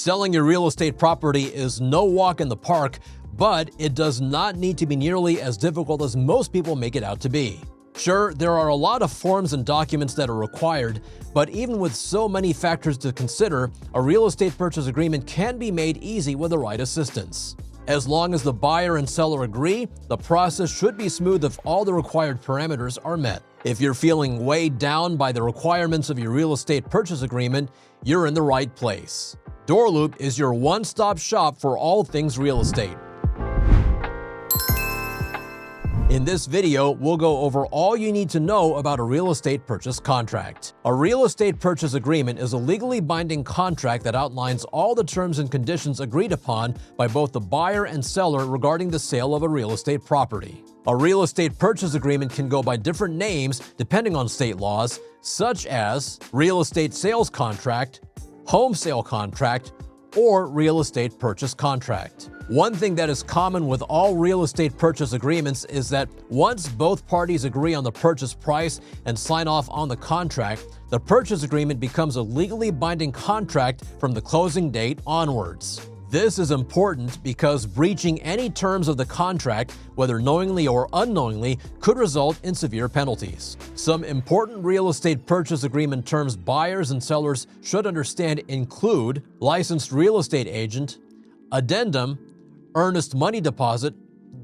Selling your real estate property is no walk in the park, but it does not need to be nearly as difficult as most people make it out to be. Sure, there are a lot of forms and documents that are required, but even with so many factors to consider, a real estate purchase agreement can be made easy with the right assistance. As long as the buyer and seller agree, the process should be smooth if all the required parameters are met. If you're feeling weighed down by the requirements of your real estate purchase agreement, you're in the right place. DoorLoop is your one-stop shop for all things real estate. In this video, we'll go over all you need to know about a real estate purchase contract. A real estate purchase agreement is a legally binding contract that outlines all the terms and conditions agreed upon by both the buyer and seller regarding the sale of a real estate property. A real estate purchase agreement can go by different names depending on state laws, such as real estate sales contract, home sale contract, or real estate purchase contract. One thing that is common with all real estate purchase agreements is that once both parties agree on the purchase price and sign off on the contract, the purchase agreement becomes a legally binding contract from the closing date onwards. This is important because breaching any terms of the contract, whether knowingly or unknowingly, could result in severe penalties. Some important real estate purchase agreement terms buyers and sellers should understand include licensed real estate agent, addendum, earnest money deposit,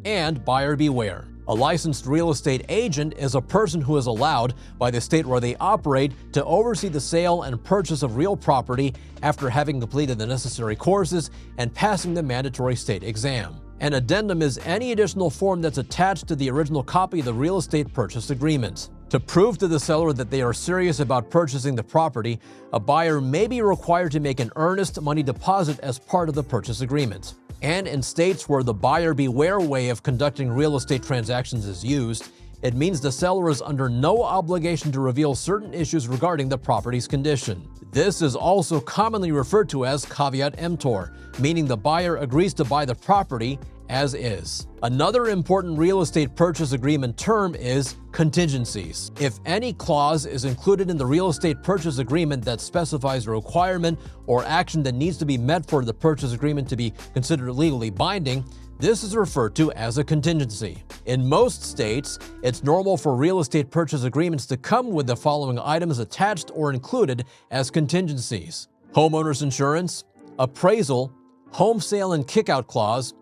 and buyer beware. A licensed real estate agent is a person who is allowed by the state where they operate to oversee the sale and purchase of real property after having completed the necessary courses and passing the mandatory state exam. An addendum is any additional form that's attached to the original copy of the real estate purchase agreement. To prove to the seller that they are serious about purchasing the property, a buyer may be required to make an earnest money deposit as part of the purchase agreement. And in states where the buyer beware way of conducting real estate transactions is used, it means the seller is under no obligation to reveal certain issues regarding the property's condition. This is also commonly referred to as caveat emptor, meaning the buyer agrees to buy the property as is. Another important real estate purchase agreement term is contingencies. If any clause is included in the real estate purchase agreement that specifies a requirement or action that needs to be met for the purchase agreement to be considered legally binding, this is referred to as a contingency. In most states, it's normal for real estate purchase agreements to come with the following items attached or included as contingencies: homeowner's insurance, appraisal, home sale and kickout clause,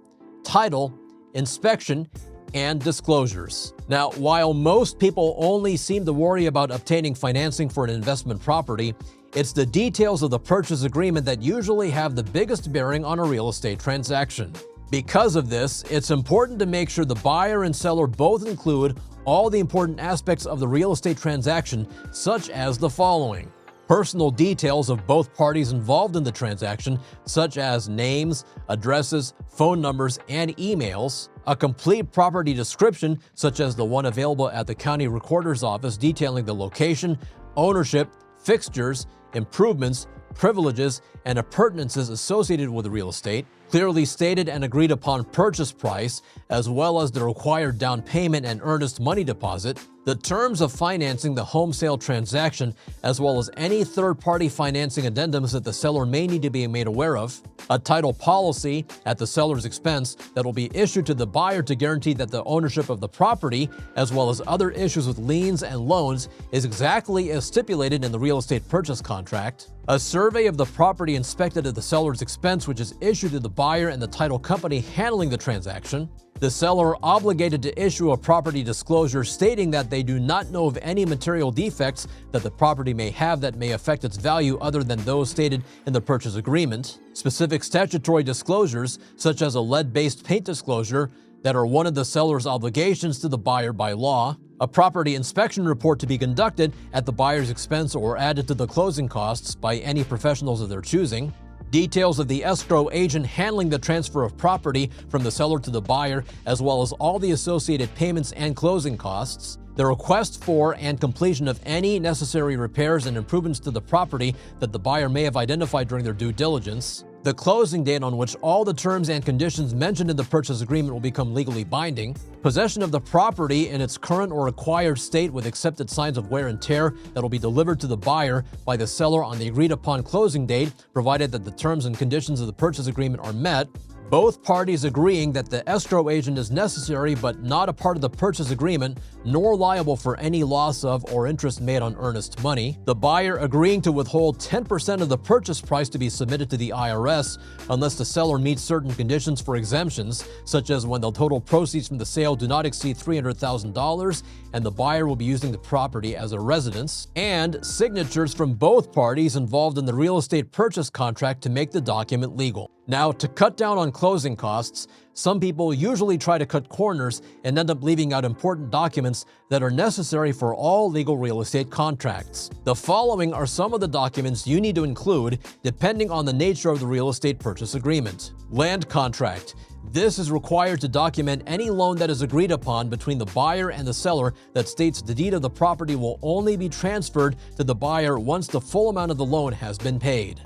title, inspection, and disclosures. Now, while most people only seem to worry about obtaining financing for an investment property, it's the details of the purchase agreement that usually have the biggest bearing on a real estate transaction. Because of this, it's important to make sure the buyer and seller both include all the important aspects of the real estate transaction, such as the following: personal details of both parties involved in the transaction, such as names, addresses, phone numbers, and emails, a complete property description, such as the one available at the county recorder's office detailing the location, ownership, fixtures, improvements, privileges, and appurtenances associated with real estate, clearly stated and agreed upon purchase price, as well as the required down payment and earnest money deposit, the terms of financing the home sale transaction, as well as any third-party financing addendums that the seller may need to be made aware of, a title policy at the seller's expense that will be issued to the buyer to guarantee that the ownership of the property, as well as other issues with liens and loans, is exactly as stipulated in the real estate purchase contract, a survey of the property inspected at the seller's expense, which is issued to the buyer and the title company handling the transaction, the seller obligated to issue a property disclosure stating that they do not know of any material defects that the property may have that may affect its value other than those stated in the purchase agreement, specific statutory disclosures such as a lead-based paint disclosure that are one of the seller's obligations to the buyer by law, a property inspection report to be conducted at the buyer's expense or added to the closing costs by any professionals of their choosing, details of the escrow agent handling the transfer of property from the seller to the buyer, as well as all the associated payments and closing costs, the request for and completion of any necessary repairs and improvements to the property that the buyer may have identified during their due diligence, the closing date on which all the terms and conditions mentioned in the purchase agreement will become legally binding, possession of the property in its current or acquired state with accepted signs of wear and tear that will be delivered to the buyer by the seller on the agreed-upon closing date, provided that the terms and conditions of the purchase agreement are met, both parties agreeing that the escrow agent is necessary but not a part of the purchase agreement nor liable for any loss of or interest made on earnest money, the buyer agreeing to withhold 10% of the purchase price to be submitted to the IRS unless the seller meets certain conditions for exemptions, such as when the total proceeds from the sale do not exceed $300,000 and the buyer will be using the property as a residence, and signatures from both parties involved in the real estate purchase contract to make the document legal. Now, to cut down on closing costs, some people usually try to cut corners and end up leaving out important documents that are necessary for all legal real estate contracts. The following are some of the documents you need to include depending on the nature of the real estate purchase agreement. Land contract. This is required to document any loan that is agreed upon between the buyer and the seller that states the deed of the property will only be transferred to the buyer once the full amount of the loan has been paid.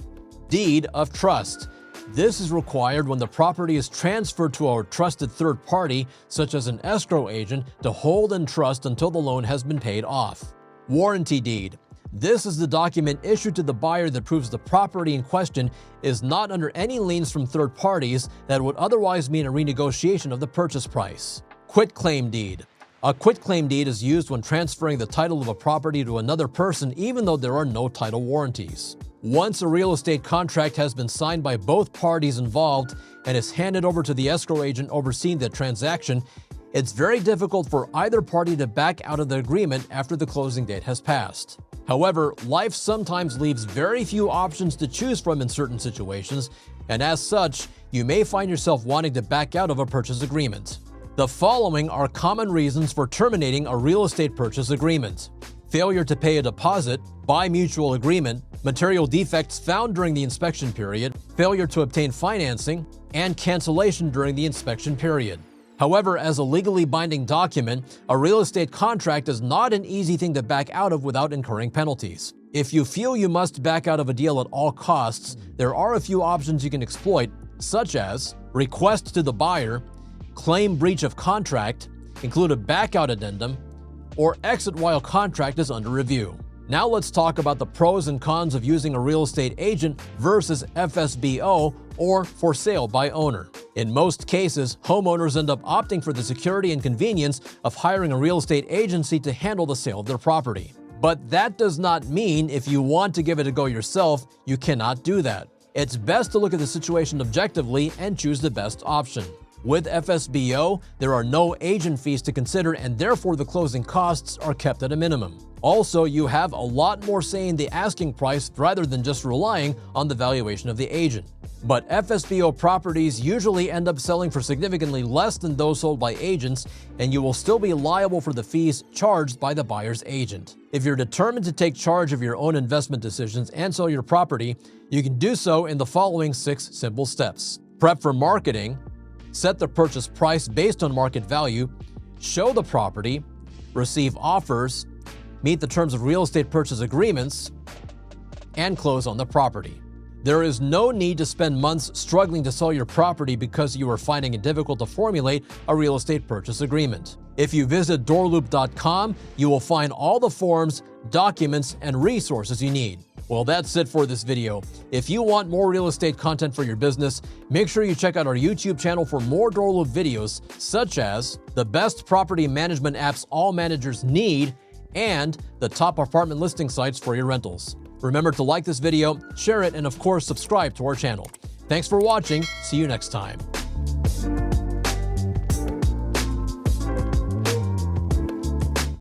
Deed of trust. This is required when the property is transferred to a trusted third party, such as an escrow agent, to hold in trust until the loan has been paid off. Warranty deed. This is the document issued to the buyer that proves the property in question is not under any liens from third parties that would otherwise mean a renegotiation of the purchase price. Quitclaim deed. A quitclaim deed is used when transferring the title of a property to another person even though there are no title warranties. Once a real estate contract has been signed by both parties involved and is handed over to the escrow agent overseeing the transaction, it's very difficult for either party to back out of the agreement after the closing date has passed. However, life sometimes leaves very few options to choose from in certain situations, and as such, you may find yourself wanting to back out of a purchase agreement. The following are common reasons for terminating a real estate purchase agreement: failure to pay a deposit, by mutual agreement, material defects found during the inspection period, failure to obtain financing, and cancellation during the inspection period. However, as a legally binding document, a real estate contract is not an easy thing to back out of without incurring penalties. If you feel you must back out of a deal at all costs, there are a few options you can exploit, such as request to the buyer, claim breach of contract, include a backout addendum, or exit while contract is under review. Now let's talk about the pros and cons of using a real estate agent versus FSBO, or for sale by owner. In most cases, homeowners end up opting for the security and convenience of hiring a real estate agency to handle the sale of their property. But that does not mean if you want to give it a go yourself, you cannot do that. It's best to look at the situation objectively and choose the best option. With FSBO, there are no agent fees to consider and therefore the closing costs are kept at a minimum. Also, you have a lot more say in the asking price rather than just relying on the valuation of the agent. But FSBO properties usually end up selling for significantly less than those sold by agents, and you will still be liable for the fees charged by the buyer's agent. If you're determined to take charge of your own investment decisions and sell your property, you can do so in the following 6 simple steps. Prep for marketing, set the purchase price based on market value, show the property, receive offers, meet the terms of real estate purchase agreements, and close on the property. There is no need to spend months struggling to sell your property because you are finding it difficult to formulate a real estate purchase agreement. If you visit DoorLoop.com, you will find all the forms, documents, and resources you need. Well, that's it for this video. If you want more real estate content for your business, make sure you check out our YouTube channel for more DoorLoop videos, such as the best property management apps all managers need and the top apartment listing sites for your rentals. Remember to like this video, share it, and of course, subscribe to our channel. Thanks for watching. See you next time.